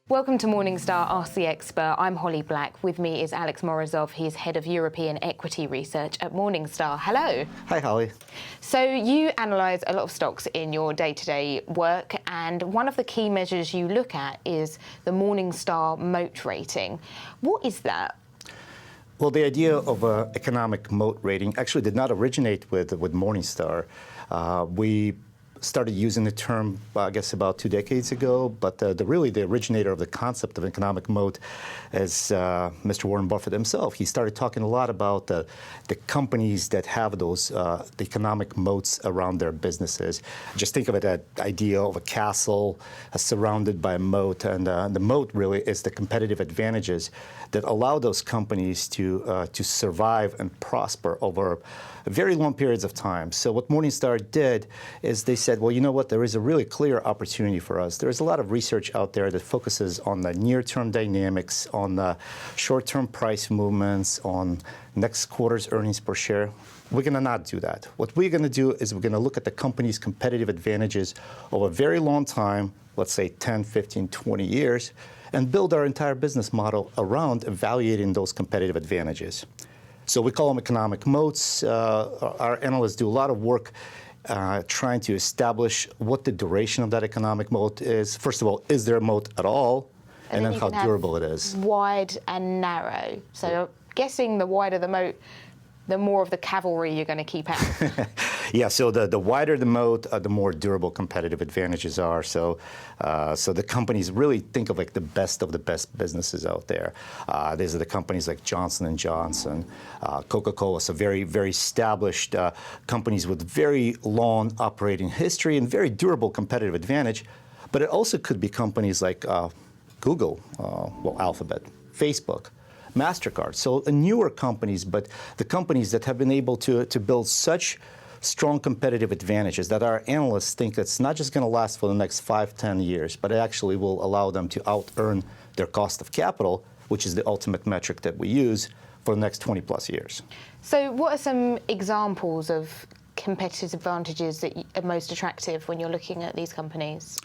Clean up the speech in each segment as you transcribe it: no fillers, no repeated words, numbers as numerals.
Welcome to Morningstar Ask the Expert. I'm Holly Black. With me is Alex Morozov. He's Head of European Equity Research at Morningstar. Hello. Hi, Holly. So you analyse a lot of stocks in your day-to-day work, and one of the key measures you look at is the Morningstar Moat rating. What is that? Well, the idea of an economic moat rating actually did not originate with Morningstar. We started using the term, I guess, about 2 decades ago, but really the originator of the concept of economic moat is Mr. Warren Buffett himself. He started talking a lot about the companies that have those economic moats around their businesses. Just think of it, that idea of a castle surrounded by a moat, and the moat really is the competitive advantages that allow those companies to survive and prosper over very long periods of time. So what Morningstar did is they said, well, you know what, there is a really clear opportunity for us. There is a lot of research out there that focuses on the near-term dynamics, on the short-term price movements, on next quarter's earnings per share. We're going to not do that. What we're going to do is we're going to look at the company's competitive advantages over a very long time, let's say 10, 15, 20 years, and build our entire business model around evaluating those competitive advantages. So we call them economic moats. Our analysts do a lot of work trying to establish what the duration of that economic moat is. First of all, is there a moat at all? And then how durable it is. Wide and narrow. So I'm guessing the wider the moat, the more of the cavalry you're going to keep out. Yeah, so the wider the moat, the more durable competitive advantages are. So the companies really think of like the best of the best businesses out there. These are the companies like Johnson & Johnson, Coca-Cola, so very, very established companies with very long operating history and very durable competitive advantage. But it also could be companies like Google, Alphabet, Facebook, MasterCard. So newer companies, but the companies that have been able to build such strong competitive advantages that our analysts think it's not just going to last for the next 5, 10 years, but it actually will allow them to out-earn their cost of capital, which is the ultimate metric that we use for the next 20 plus years. So what are some examples of competitive advantages that are most attractive when you're looking at these companies?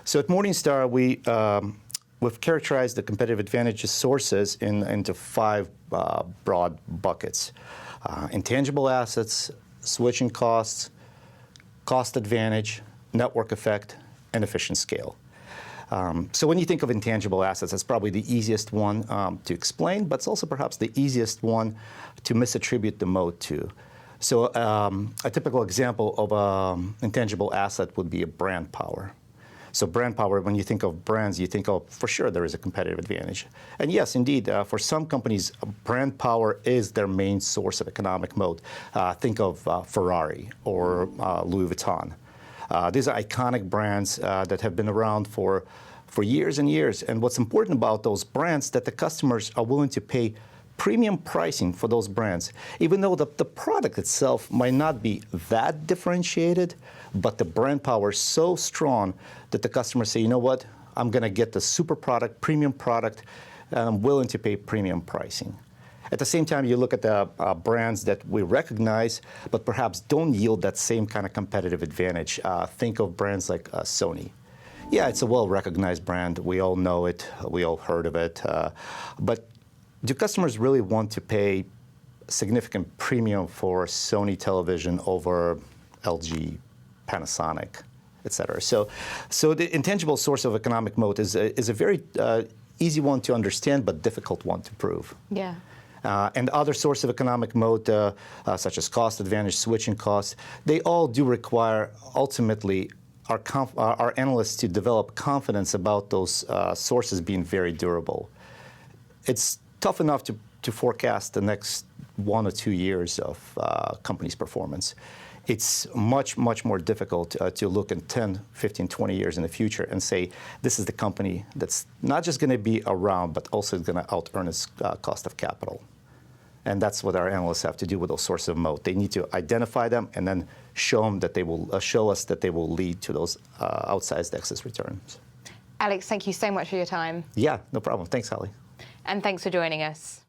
So at Morningstar, we've characterized the competitive advantages sources into 5 broad buckets. Intangible assets, switching costs, cost advantage, network effect, and efficient scale. So when you think of intangible assets, that's probably the easiest one to explain, but it's also perhaps the easiest one to misattribute the moat to. So a typical example of an intangible asset would be a brand power. So brand power, when you think of brands, you think, oh, for sure there is a competitive advantage. And yes, indeed, for some companies, brand power is their main source of economic moat. Think of Ferrari or Louis Vuitton. These are iconic brands that have been around for years and years. And what's important about those brands that the customers are willing to pay premium pricing for those brands, even though the product itself might not be that differentiated, but the brand power is so strong that the customers say, you know what, I'm going to get the super product, premium product, and I'm willing to pay premium pricing. At the same time, you look at the brands that we recognize, but perhaps don't yield that same kind of competitive advantage. Think of brands like Sony. Yeah, it's a well-recognized brand. We all know it. We all heard of it. But do customers really want to pay significant premium for Sony television over LG, Panasonic, et cetera? So the intangible source of economic moat is a very easy one to understand, but difficult one to prove. Yeah. And other sources of economic moat, such as cost advantage, switching costs, they all do require ultimately our analysts to develop confidence about those sources being very durable. It's tough enough to forecast the next 1 or 2 years of company's performance. It's much, much more difficult to look in 10, 15, 20 years in the future and say, this is the company that's not just going to be around, but also going to out-earn its cost of capital. And that's what our analysts have to do with those sources of moat. They need to identify them and then show them that they will show us that they will lead to those outsized excess returns. Alex, thank you so much for your time. Yeah, no problem. Thanks, Holly. And thanks for joining us.